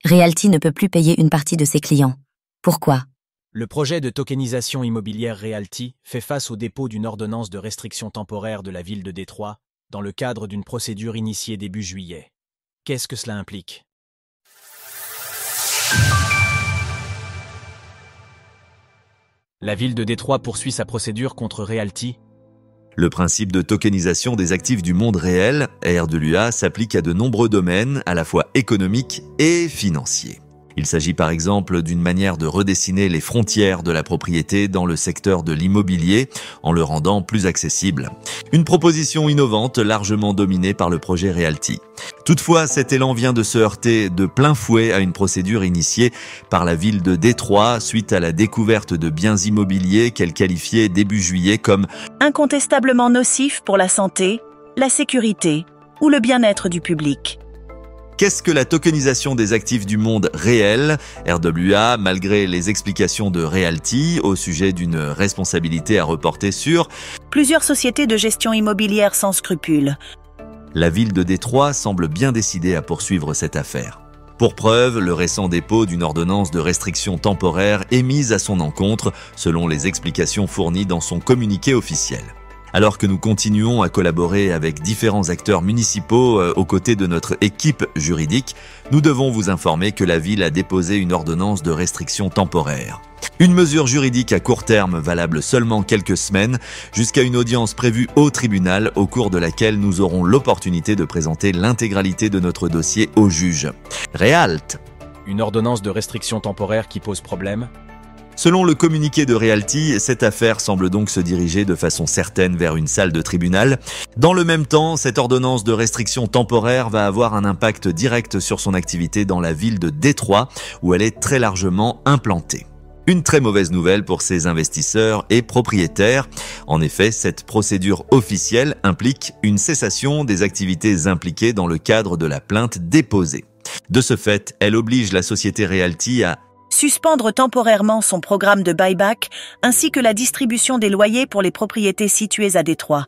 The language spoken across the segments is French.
Realty ne peut plus payer une partie de ses clients. Pourquoi? Le projet de tokenisation immobilière Realty fait face au dépôt d'une ordonnance de restriction temporaire de la ville de Détroit dans le cadre d'une procédure initiée début juillet. Qu'est-ce que cela implique? La ville de Détroit poursuit sa procédure contre Realty. Le principe de tokenisation des actifs du monde réel, RWA, s'applique à de nombreux domaines, à la fois économiques et financiers. Il s'agit par exemple d'une manière de redessiner les frontières de la propriété dans le secteur de l'immobilier en le rendant plus accessible. Une proposition innovante largement dominée par le projet Realty. Toutefois, cet élan vient de se heurter de plein fouet à une procédure initiée par la ville de Détroit suite à la découverte de biens immobiliers qu'elle qualifiait début juillet comme incontestablement nocifs pour la santé, la sécurité ou le bien-être du public. Qu'est-ce que la tokenisation des actifs du monde réel? RWA, malgré les explications de Realty au sujet d'une responsabilité à reporter sur plusieurs sociétés de gestion immobilière sans scrupules. La ville de Détroit semble bien décidée à poursuivre cette affaire. Pour preuve, le récent dépôt d'une ordonnance de restriction temporaire émise à son encontre, selon les explications fournies dans son communiqué officiel. Alors que nous continuons à collaborer avec différents acteurs municipaux aux côtés de notre équipe juridique, nous devons vous informer que la ville a déposé une ordonnance de restriction temporaire. Une mesure juridique à court terme valable seulement quelques semaines, jusqu'à une audience prévue au tribunal au cours de laquelle nous aurons l'opportunité de présenter l'intégralité de notre dossier au juge. Réalt. Une ordonnance de restriction temporaire qui pose problème? Selon le communiqué de Realty, cette affaire semble donc se diriger de façon certaine vers une salle de tribunal. Dans le même temps, cette ordonnance de restriction temporaire va avoir un impact direct sur son activité dans la ville de Détroit, où elle est très largement implantée. Une très mauvaise nouvelle pour ses investisseurs et propriétaires. En effet, cette procédure officielle implique une cessation des activités impliquées dans le cadre de la plainte déposée. De ce fait, elle oblige la société Realty à suspendre temporairement son programme de buyback ainsi que la distribution des loyers pour les propriétés situées à Détroit.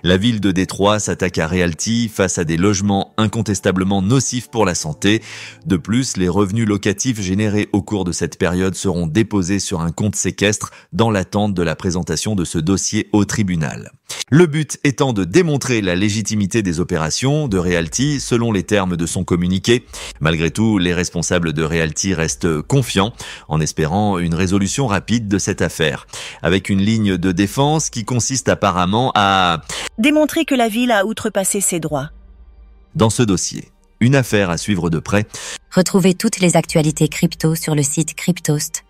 La ville de Détroit s'attaque à Realty face à des logements incontestablement nocifs pour la santé. De plus, les revenus locatifs générés au cours de cette période seront déposés sur un compte séquestre dans l'attente de la présentation de ce dossier au tribunal. Le but étant de démontrer la légitimité des opérations de Realty selon les termes de son communiqué. Malgré tout, les responsables de Realty restent confiants en espérant une résolution rapide de cette affaire, avec une ligne de défense qui consiste apparemment à démontrer que la ville a outrepassé ses droits. Dans ce dossier, une affaire à suivre de près. Retrouvez toutes les actualités crypto sur le site cryptost.fr.